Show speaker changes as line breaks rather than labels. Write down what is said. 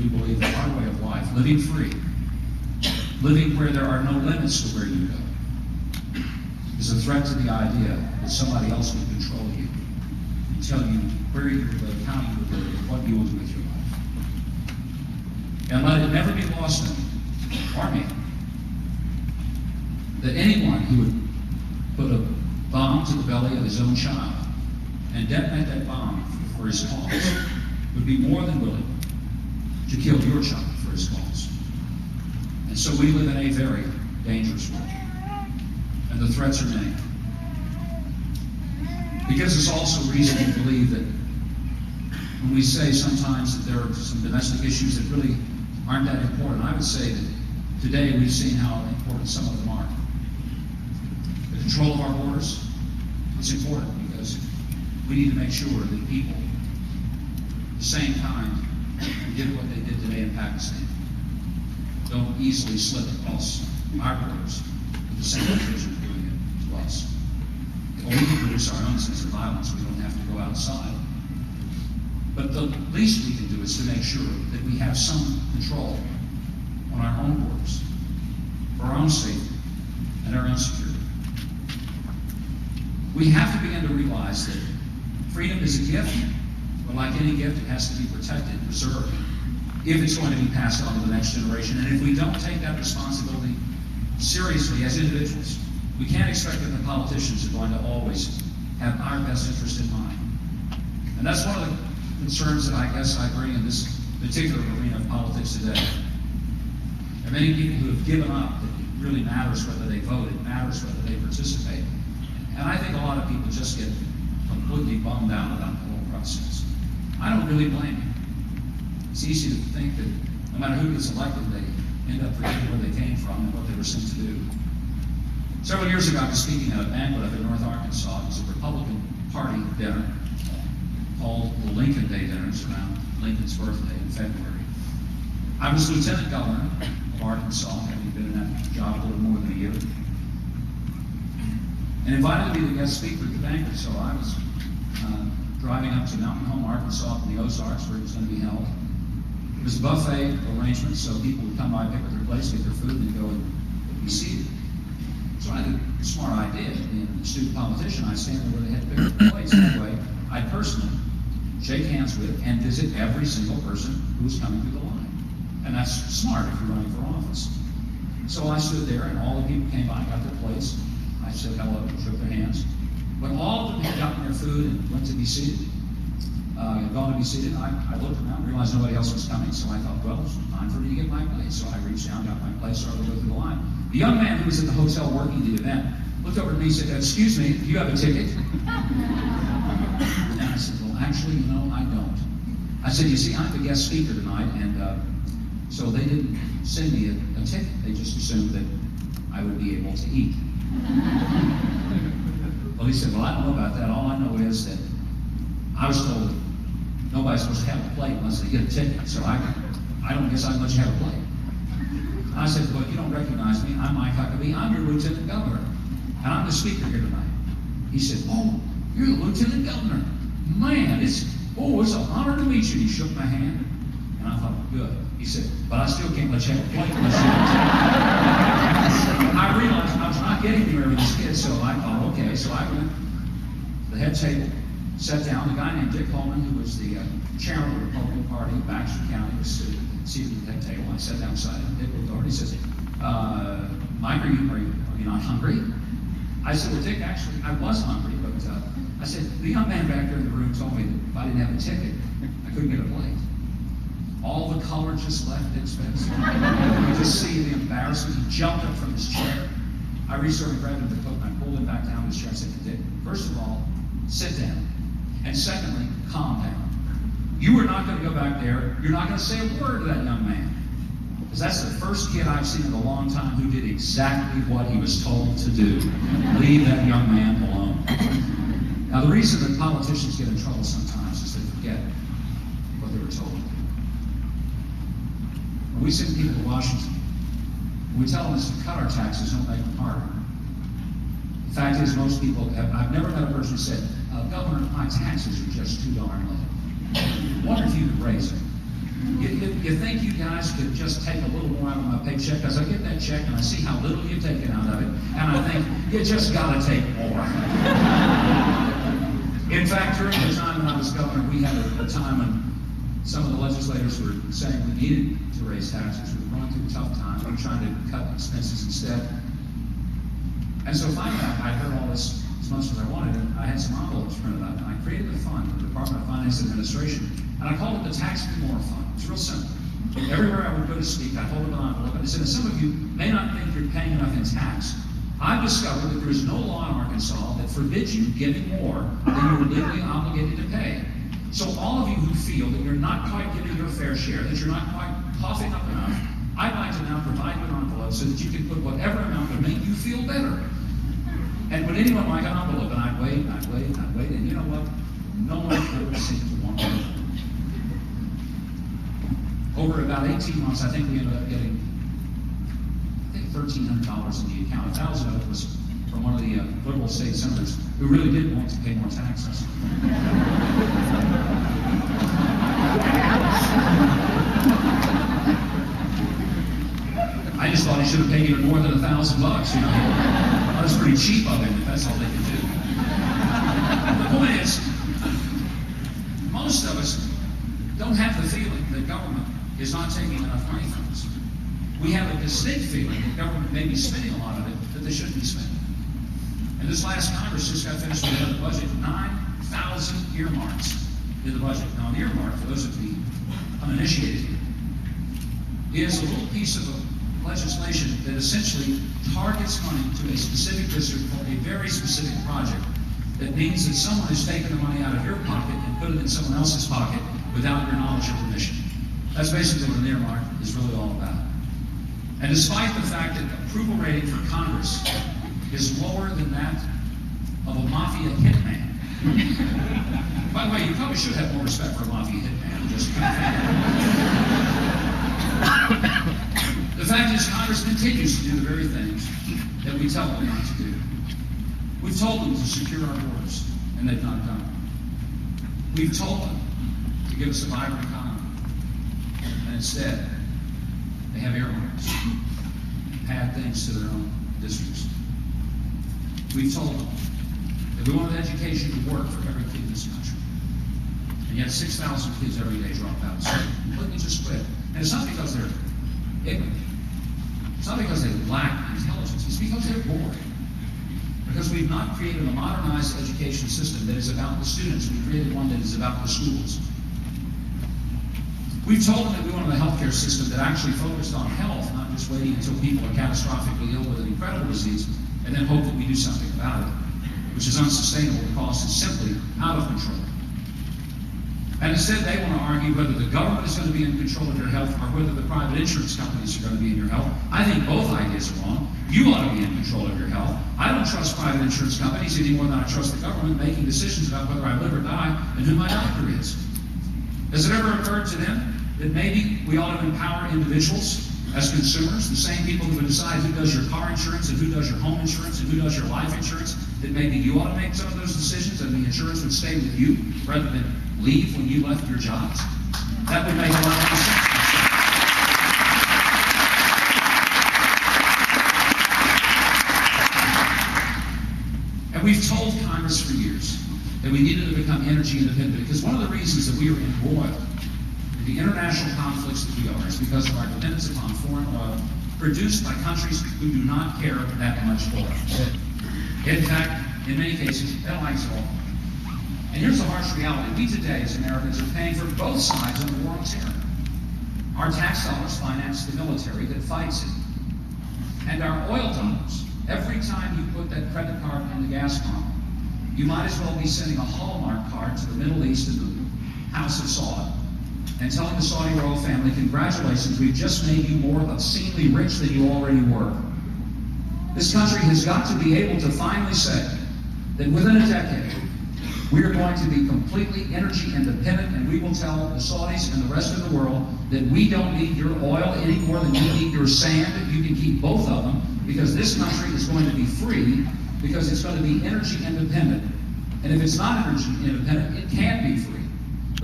do believe that our way of life, living free, living where there are no limits to where you go, is a threat to the idea that somebody else will control you and tell you where you will live, how you will live, and what you will do with your life. And let it never be lost on you, or me, that anyone who would put a bomb to the belly of his own child and detonate that bomb for his cause would be more than willing to kill your child for his cause. And so we live in a very dangerous world. And the threats are many. Because there's also reason to believe that when we say sometimes that there are some domestic issues that really aren't that important, I would say that today we've seen how important some of them are. The control of our borders is important because we need to make sure that people, at the same time, who did what they did today in Pakistan, don't easily slip across our borders with the same intention of doing it to us. Well, we can produce our own sense of violence. We don't have to go outside. But the least we can do is to make sure that we have some control on our own borders for our own safety and our own security. We have to begin to realize that freedom is a gift, but like any gift, it has to be protected, preserved, if it's going to be passed on to the next generation. And if we don't take that responsibility seriously as individuals, we can't expect that the politicians are going to always have our best interest in mind. And that's one of the concerns that I guess I bring in this particular arena of politics today. There are many people who have given up that it really matters whether they vote, it matters whether they participate. And I think a lot of people just get completely bummed out about the whole process. I don't really blame them. It's easy to think that no matter who gets elected, they end up forgetting where they came from and what they were sent to do. Several years ago, I was speaking at a banquet up in North Arkansas. It was a Republican Party dinner called the Lincoln Day Dinners around Lincoln's birthday in February. I was Lieutenant Governor of Arkansas, having been in that job a little more than a year, and invited to be the guest speaker at the banquet. So I was driving up to Mountain Home, Arkansas, from the Ozarks, where it was going to be held. It was a buffet arrangement, so people would come by, pick up their plates, get their food, and go and be seated. So I had a smart idea. Being a student politician, I'd stand there where they had to pick up their plates. That way, I'd personally shake hands with and visit every single person who was coming through the line. And that's smart if you're running for office. So I stood there, and all the people came by, got their plates. I said hello, shook their hands. When all of them had gotten their food and went to be seated, had gone to be seated, I looked around, realized nobody else was coming, so I thought, well, it's time for me to get my place. So I reached down, got my place, started to go through the line. The young man who was at the hotel working the event looked over at me and said, "Excuse me, do you have a ticket?" And I said, "Well, actually, I don't." I said, "You see, I'm the guest speaker tonight, and so they didn't send me a ticket. They just assumed that I would be able to eat." Well, he said, "Well, I don't know about that. All I know is that I was told that nobody's supposed to have a plate unless they get a ticket, so I don't guess I'd let you have a plate." I said, "Well, you don't recognize me. I'm Mike Huckabee. I'm your Lieutenant Governor, and I'm the speaker here tonight." He said, "Oh, you're the Lieutenant Governor. Man, it's an honor to meet you." He shook my hand, and I thought, good. He said, "But I still can't let you have a plate unless you have a ticket." I realized I was not getting anywhere with this kid, so I thought, okay. So I went to the head table, sat down. The guy named Dick Coleman, who was the chairman of the Republican Party in Baxter County, was seated at the head table. I sat down beside him. Dick looked over and he says, "Mike, are you not hungry?" I said, "Well, Dick, actually, I was hungry, but I said, the young man back there in the room told me that if I didn't have a ticket, I couldn't get a plate." All the color just left Dick's face. You could just see the embarrassment. He jumped up from his chair. I reached over and grabbed him the coat and I pulled him back down to his chair. I said to Dick, "First of all, sit down. And secondly, calm down. You are not going to go back there. You're not going to say a word to that young man. Because that's the first kid I've seen in a long time who did exactly what he was told to do. Leave that young man alone." Now, the reason that politicians get in trouble sometimes is they forget what they were told to do. When we send people to Washington, we tell them it's to cut our taxes, don't make them harder. The fact is, most people I've never met a person who said, "Governor, my taxes are just too darn low. I wonder if you could raise them." You think you guys could just take a little more out of my paycheck? Because I get that check and I see how little you've taken out of it, and I think, you just got to take more. In fact, during the time when I was governor, we had a time when some of the legislators were saying we needed to raise taxes. We were going through a tough time. We were trying to cut expenses instead. And so finally, I heard all this as much as I wanted, and I had some envelopes printed out, and I created a fund for the Department of Finance Administration, and I called it the Tax Me More Fund. It's real simple. Everywhere I would go to speak, I hold up an envelope, and I said, some of you may not think you're paying enough in tax. I've discovered that there is no law in Arkansas that forbids you giving more than you're legally obligated to pay. So all of you who feel that you're not quite getting your fair share, that you're not quite coughing up enough, I'd like to now provide you an envelope so that you can put whatever amount would make you feel better. And would anyone like an envelope? And I'd wait, and I'd wait, and I'd wait, and you know what? No one ever seemed to want it. Over about 18 months, I think we ended up getting, $1,300 in the account. 1,000 of it was from one of the liberal state senators who really did want to pay more taxes. I just thought he should have paid even more than $1,000, you know. That was pretty cheap of him, if that's all they could do. The point is, most of us don't have the feeling that government is not taking enough money from us. We have a distinct feeling that government may be spending a lot of it that they shouldn't be spending. And this last Congress just got finished with the budget, 9,000 earmarks in the budget. Now, an earmark, for those of you uninitiated here, is a little piece of legislation that essentially targets money to a specific district for a very specific project. That means that someone has taken the money out of your pocket and put it in someone else's pocket without your knowledge or permission. That's basically what an earmark is really all about. And despite the fact that approval rating for Congress is lower than that of a mafia hitman. By the way, you probably should have more respect for a mafia hitman. Just the fact is, Congress continues to do the very things that we tell them not to do. We've told them to secure our borders, and they've not done it. We've told them to give us a vibrant economy, and instead, they have earmarks, add things to their own districts. We've told them that we wanted education to work for every kid in this country, and yet 6,000 kids every day drop out. So completely just quit. And it's not because they're ignorant. It's not because they lack intelligence. It's because they're bored. Because we've not created a modernized education system that is about the students. We've created one that is about the schools. We've told them that we wanted a healthcare system that actually focused on health, not just waiting until people are catastrophically ill with an incredible disease and then hope that we do something about it, which is unsustainable. The cost is simply out of control. And instead, they want to argue whether the government is going to be in control of your health or whether the private insurance companies are going to be in your health. I think both ideas are wrong. You ought to be in control of your health. I don't trust private insurance companies any more than I trust the government making decisions about whether I live or die and who my doctor is. Has it ever occurred to them that maybe we ought to empower individuals as consumers, the same people who decide who does your car insurance and who does your home insurance and who does your life insurance, that maybe you ought to make some of those decisions and the insurance would stay with you rather than leave when you left your jobs? That would make a lot of sense. And we've told Congress for years that we needed to become energy independent because one of the reasons that we are embroiled in the international conflicts that we are is because of our dependence upon foreign oil produced by countries who do not care that much for us. In fact, in many cases, they don't like us at all. And here's the harsh reality. We today, as Americans, are paying for both sides of the war on terror. Our tax dollars finance the military that fights it. And our oil dollars, every time you put that credit card in the gas pump, you might as well be sending a Hallmark card to the Middle East and the House of Saud and telling the Saudi royal family, congratulations, we've just made you more obscenely rich than you already were. This country has got to be able to finally say that within a decade, we are going to be completely energy independent, and we will tell the Saudis and the rest of the world that we don't need your oil any more than you need your sand. You can keep both of them because this country is going to be free because it's going to be energy independent. And if it's not energy independent, it can be free.